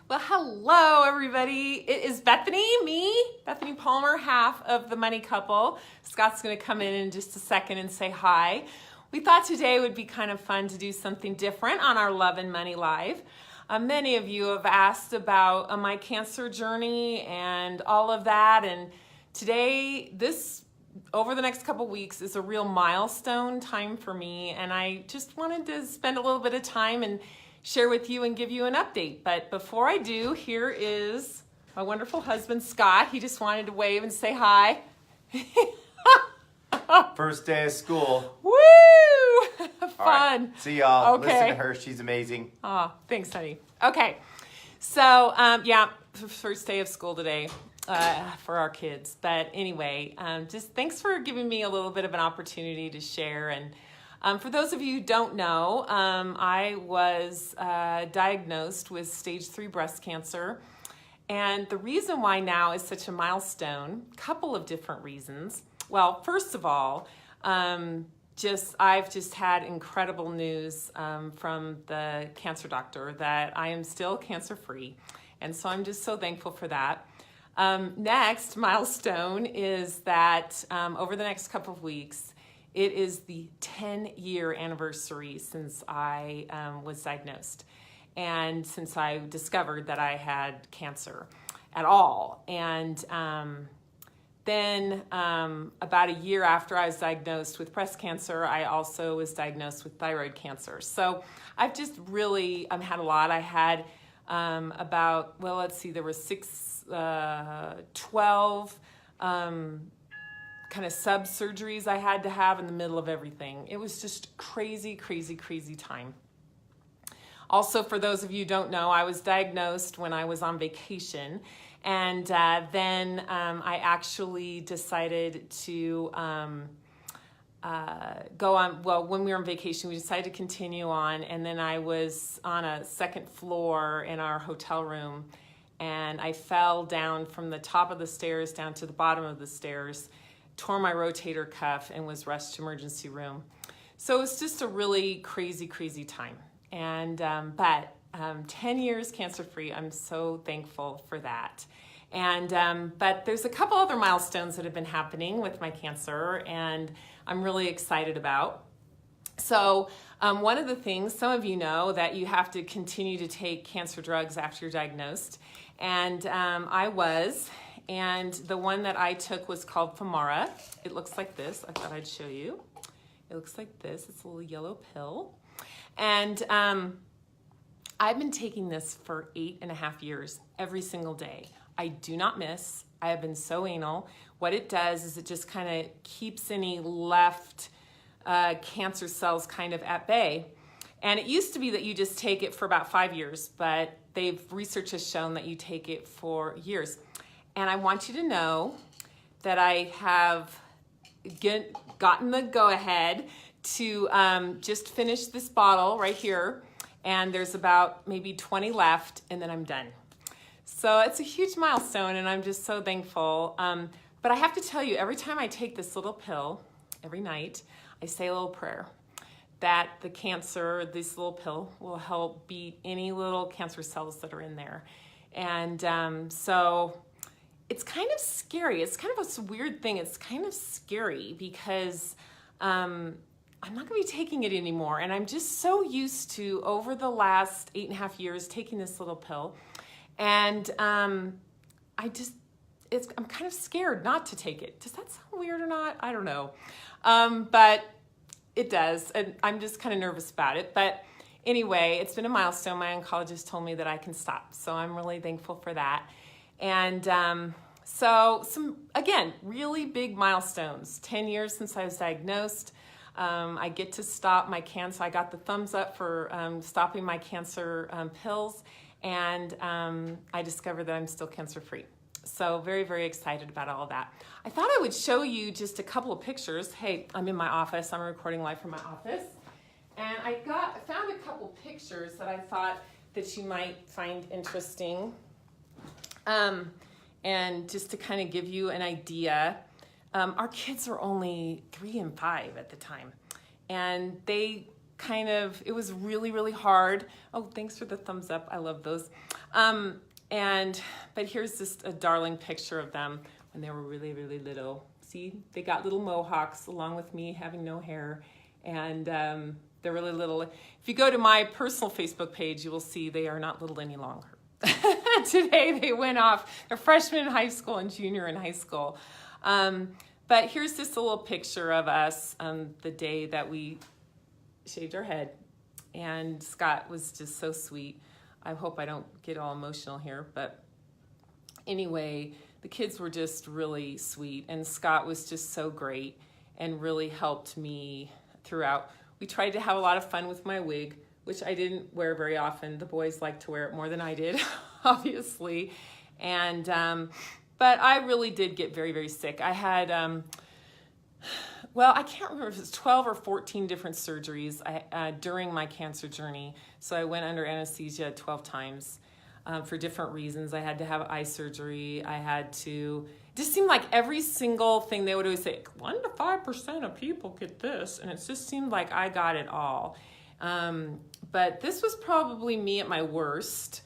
Well, hello, everybody. It is Bethany, Bethany Palmer, half of the Money Couple. Scott's going to come in just a second and say hi. We thought today would be kind of fun to do something different on our Love and Money Live. Many of you have asked about my cancer journey and all of that. And today, over the next couple weeks, is a real milestone time for me. And I just wanted to spend a little bit of time and share with you and give you an update. But before I do, here is my wonderful husband, Scott. He just wanted to wave and say hi. First day of school. Woo! Fun. All right. See y'all. Okay. Listen to her. She's amazing. Oh, thanks, honey. Okay. So, yeah, first day of school today for our kids. But anyway, just thanks for giving me a little bit of an opportunity to share. And for those of you who don't know, I was diagnosed with stage 3 breast cancer. And the reason why now is such a milestone, a couple of different reasons. Well, first of all, I've just had incredible news from the cancer doctor that I am still cancer-free. And so I'm just so thankful for that. Next milestone is that over the next couple of weeks, it is the 10-year anniversary since I was diagnosed and since I discovered that I had cancer at all. And then about a year after I was diagnosed with breast cancer, I also was diagnosed with thyroid cancer. So I've just really had a lot. I had there were 12 kind of surgeries I had to have in the middle of everything. It was just crazy, crazy, crazy time. Also, for those of you who don't know, I was diagnosed when I was on vacation. And then I actually decided to go on, when we were on vacation, we decided to continue on. And then I was on a second floor in our hotel room. And I fell down from the top of the stairs down to the bottom of the stairs, tore my rotator cuff, and was rushed to emergency room. So it was just a really crazy, crazy time. And but 10 years cancer-free, I'm so thankful for that. And but there's a couple other milestones that have been happening with my cancer, and I'm really excited about. So one of the things, some of you know that you have to continue to take cancer drugs after you're diagnosed, and I was. And the one that I took was called Femara. It looks like this. I thought I'd show you. It looks like this. It's a little yellow pill. And I've been taking this for 8.5 years, every single day. I do not miss. I have been so anal. What it does is it just kind of keeps any left cancer cells kind of at bay. And it used to be that you just take it for about 5 years, but research has shown that you take it for years. And I want you to know that I have gotten the go-ahead to just finish this bottle right here. And there's about maybe 20 left, and then I'm done. So it's a huge milestone, and I'm just so thankful. But I have to tell you, every time I take this little pill, every night, I say a little prayer that this little pill will help beat any little cancer cells that are in there. And so it's kind of scary. It's kind of a weird thing. It's kind of scary because I'm not going to be taking it anymore. And I'm just so used to, over the last 8.5 years, taking this little pill. And I'm kind of scared not to take it. Does that sound weird or not? I don't know. But it does. And I'm just kind of nervous about it. But anyway, it's been a milestone. My oncologist told me that I can stop. So I'm really thankful for that. And so again, really big milestones. 10 years since I was diagnosed. I get to stop my cancer. I got the thumbs up for stopping my cancer pills. And I discovered that I'm still cancer-free. So very, very excited about all of that. I thought I would show you just a couple of pictures. Hey, I'm in my office. I'm recording live from my office. And I found a couple pictures that I thought that you might find interesting. And just to kind of give you an idea, our kids are only 3 and 5 at the time. And they it was really, really hard. Oh, thanks for the thumbs up. I love those. But here's just a darling picture of them when they were really, really little. See, they got little mohawks along with me having no hair. And they're really little. If you go to my personal Facebook page, you will see they are not little any longer. Today they went off. They're freshmen in high school and junior in high school. But here's just a little picture of us the day that we shaved our head. And Scott was just so sweet. I hope I don't get all emotional here. But anyway, the kids were just really sweet. And Scott was just so great and really helped me throughout. We tried to have a lot of fun with my wig, which I didn't wear very often. The boys liked to wear it more than I did, obviously. And, but I really did get very, very sick. I had, I can't remember if it was 12 or 14 different surgeries during my cancer journey. So I went under anesthesia 12 times for different reasons. I had to have eye surgery. It just seemed like every single thing they would always say, 1 to 5% of people get this. And it just seemed like I got it all. But this was probably me at my worst.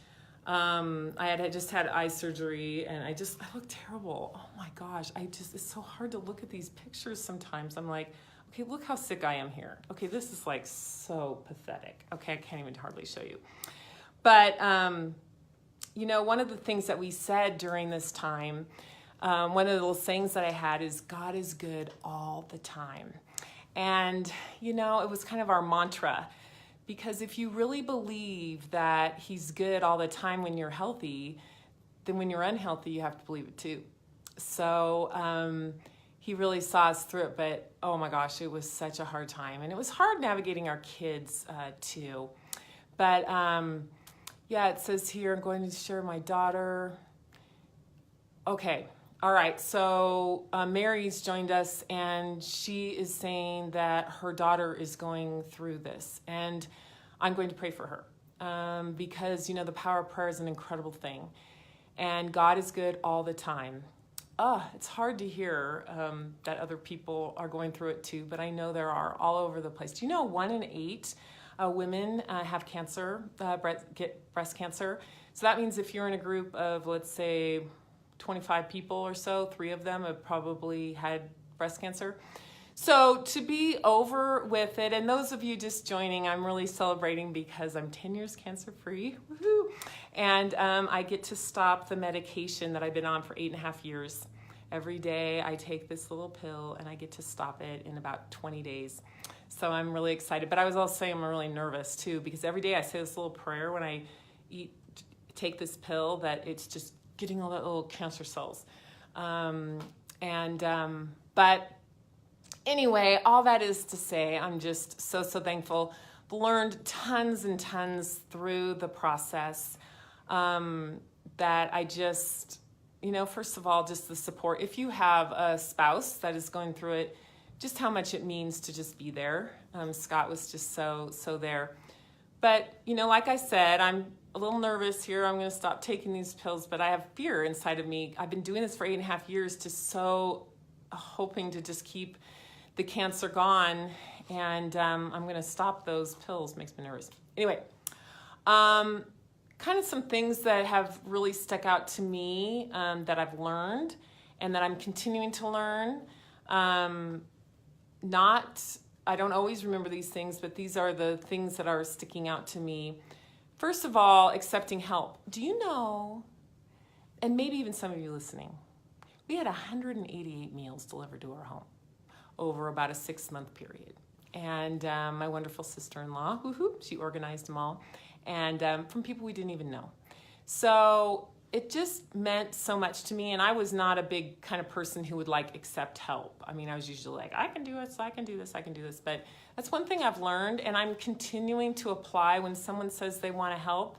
I had just had eye surgery and I looked terrible. Oh my gosh. It's so hard to look at these pictures sometimes. I'm like, okay, look how sick I am here. Okay, this is like so pathetic. Okay, I can't even hardly show you. But, one of the things that we said during this time, one of the little sayings that I had is, God is good all the time. And, it was kind of our mantra. Because if you really believe that he's good all the time when you're healthy, then when you're unhealthy, you have to believe it too. So he really saw us through it, but oh my gosh, it was such a hard time. And it was hard navigating our kids too. But it says here, I'm going to share my daughter. Okay. All right, so Mary's joined us, and she is saying that her daughter is going through this, and I'm going to pray for her because, the power of prayer is an incredible thing, and God is good all the time. It's hard to hear that other people are going through it too, but I know there are all over the place. Do you know 1 in 8 women have cancer, get breast cancer? So that means if you're in a group of, let's say, 25 people or so, 3 of them have probably had breast cancer. So to be over with it, and those of you just joining, I'm really celebrating because I'm 10 years cancer-free, woohoo! And I get to stop the medication that I've been on for 8.5 years. Every day I take this little pill and I get to stop it in about 20 days. So I'm really excited. But I was also saying I'm really nervous too, because every day I say this little prayer when I take this pill that it's just getting all that little cancer cells. But anyway, all that is to say, I'm just so, so thankful. Learned tons and tons through the process that I just, first of all, just the support. If you have a spouse that is going through it, just how much it means to just be there. Scott was just so, so there. But, like I said, I'm a little nervous here. I'm going to stop taking these pills, but I have fear inside of me. I've been doing this for 8.5 years, just so hoping to just keep the cancer gone. And I'm going to stop those pills. Makes me nervous. Anyway, kind of some things that have really stuck out to me that I've learned and that I'm continuing to learn. I don't always remember these things, but these are the things that are sticking out to me. First of all, accepting help. Do you know, and maybe even some of you listening, we had 188 meals delivered to our home over about a 6-month period. And my wonderful sister-in-law, she organized them all, and from people we didn't even know. So it just meant so much to me, and I was not a big kind of person who would accept help. I mean, I was usually I can do it, so I can do this, but that's one thing I've learned, and I'm continuing to apply when someone says they want to help,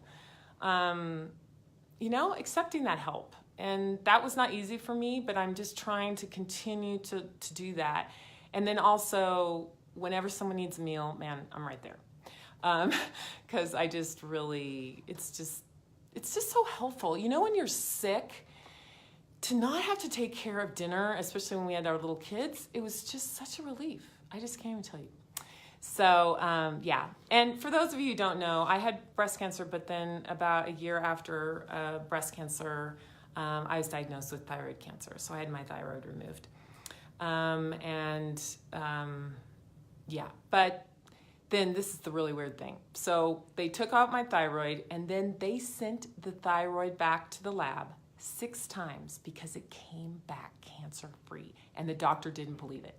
accepting that help. And that was not easy for me, but I'm just trying to continue to do that. And then also, whenever someone needs a meal, man, I'm right there. Because I just really, it's just so helpful. When you're sick, to not have to take care of dinner, especially when we had our little kids, it was just such a relief. I just can't even tell you. So, yeah. And for those of you who don't know, I had breast cancer, but then about a year after breast cancer, I was diagnosed with thyroid cancer. So I had my thyroid removed. Yeah, but then this is the really weird thing. So they took out my thyroid, and then they sent the thyroid back to the lab 6 times because it came back cancer-free, and the doctor didn't believe it.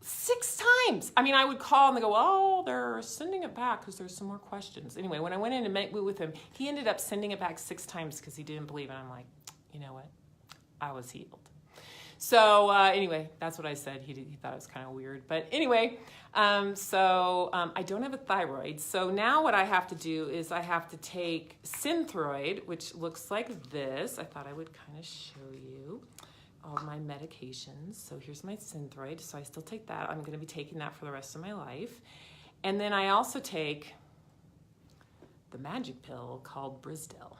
6 times. I mean, I would call and they go, oh, they're sending it back because there's some more questions. Anyway, when I went in and met with him, he ended up sending it back 6 times because he didn't believe it. I'm like, you know what? I was healed. So anyway, that's what I said. He thought it was kind of weird. But anyway, I don't have a thyroid. So now what I have to do is I have to take Synthroid, which looks like this. I thought I would kind of show you all my medications. So here's my Synthroid. So I still take that. I'm going to be taking that for the rest of my life. And then I also take the magic pill called Brisdil.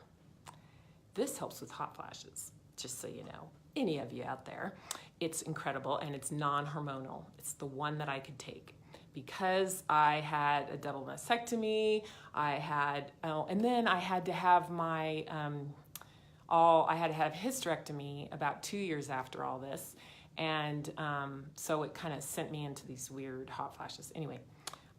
This helps with hot flashes, just so you know. Any of you out there, it's incredible, and it's non-hormonal. It's the one that I could take because I had a double mastectomy. And then I had to have my I had to have hysterectomy about 2 years after all this, and so it kind of sent me into these weird hot flashes. Anyway,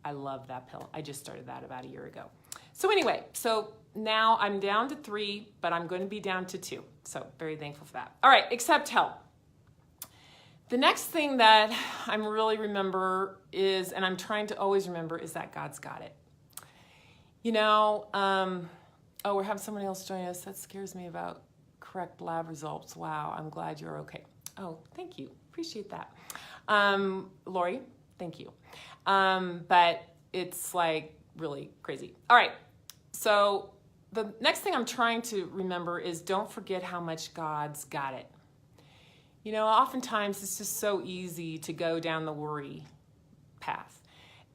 I love that pill. I just started that about a year ago. So anyway, so now I'm down to 3, but I'm going to be down to 2. So very thankful for that. All right, accept help. The next thing that I'm really remember is, and I'm trying to always remember, is that God's got it. You know, oh, we're having someone else join us. That scares me about correct lab results. Wow, I'm glad you're okay. Oh, thank you. Appreciate that. Lori, thank you. But it's like really crazy. All right, so the next thing I'm trying to remember is don't forget how much God's got it. You know, oftentimes it's just so easy to go down the worry path.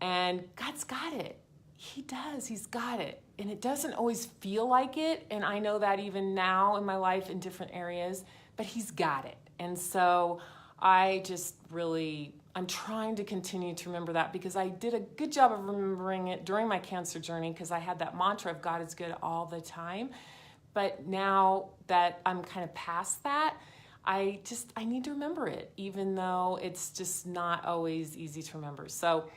And God's got it. He does. He's got it. And it doesn't always feel like it. And I know that even now in my life in different areas, but He's got it. And so I'm trying to continue to remember that because I did a good job of remembering it during my cancer journey because I had that mantra of God is good all the time. But now that I'm kind of past that, I need to remember it, even though it's just not always easy to remember. So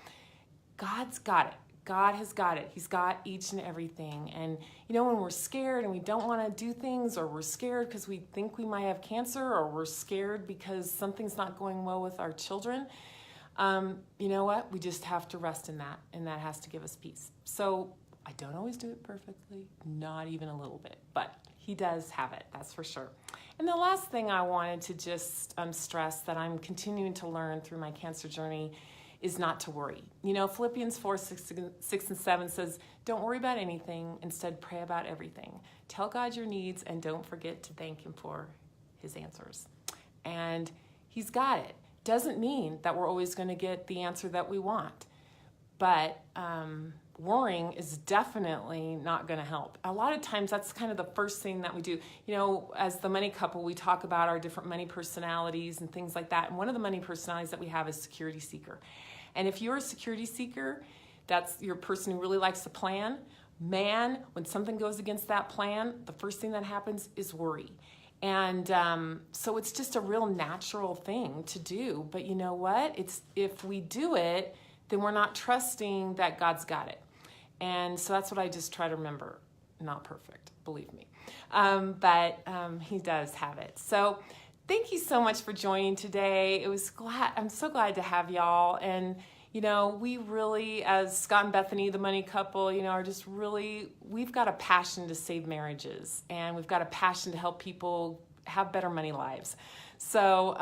God's got it. God has got it. He's got each and everything. And, you know, when we're scared and we don't want to do things, or we're scared because we think we might have cancer, or we're scared because something's not going well with our children, you know what? We just have to rest in that, and that has to give us peace. So I don't always do it perfectly, not even a little bit, but He does have it, that's for sure. And the last thing I wanted to just stress that I'm continuing to learn through my cancer journey is not to worry. You know, Philippians 4:6 and 7 says, don't worry about anything, instead pray about everything. Tell God your needs and don't forget to thank Him for His answers. And He's got it. Doesn't mean that we're always going to get the answer that we want, but worrying is definitely not going to help. A lot of times that's kind of the first thing that we do. You know, as the money couple, we talk about our different money personalities and things like that. And one of the money personalities that we have is security seeker. And if you're a security seeker, that's your person who really likes to plan. Man, when something goes against that plan, the first thing that happens is worry. And so it's just a real natural thing to do. But you know what? If we do it, then we're not trusting that God's got it. And so that's what I just try to remember. Not perfect, believe me. But He does have it. So thank you so much for joining today. I'm so glad to have y'all. And, you know, we really, as Scott and Bethany, the money couple, you know, are just really, we've got a passion to save marriages. And we've got a passion to help people have better money lives. So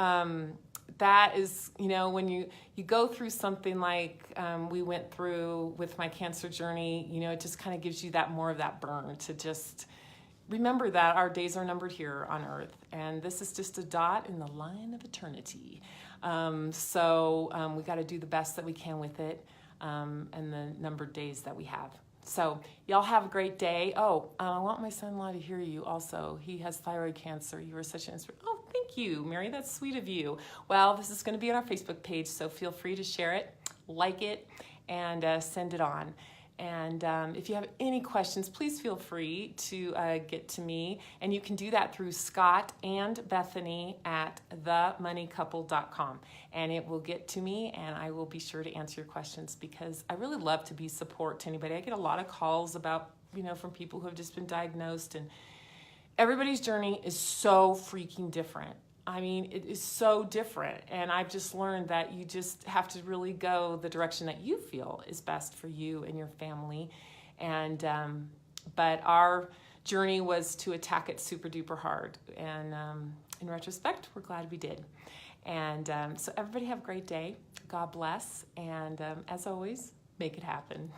that is, you know, when you go through something like we went through with my cancer journey, you know, it just kind of gives you that more of that burn to just remember that our days are numbered here on earth, and this is just a dot in the line of eternity. So we got to do the best that we can with it, and the numbered days that we have. So y'all have a great day. Oh, I want my son-in-law to hear you also. He has thyroid cancer. You are such an inspiration. Oh, thank you, Mary. That's sweet of you. Well, this is going to be on our Facebook page, so feel free to share it, like it, and send it on. And if you have any questions, please feel free to get to me. And you can do that through Scott and Bethany at themoneycouple.com. And it will get to me, and I will be sure to answer your questions, because I really love to be support to anybody. I get a lot of calls about, from people who have just been diagnosed, and everybody's journey is so freaking different. I mean, it is so different, and I've just learned that you just have to really go the direction that you feel is best for you and your family. And but our journey was to attack it super duper hard, and in retrospect, we're glad we did. And so everybody have a great day. God bless, and as always, make it happen.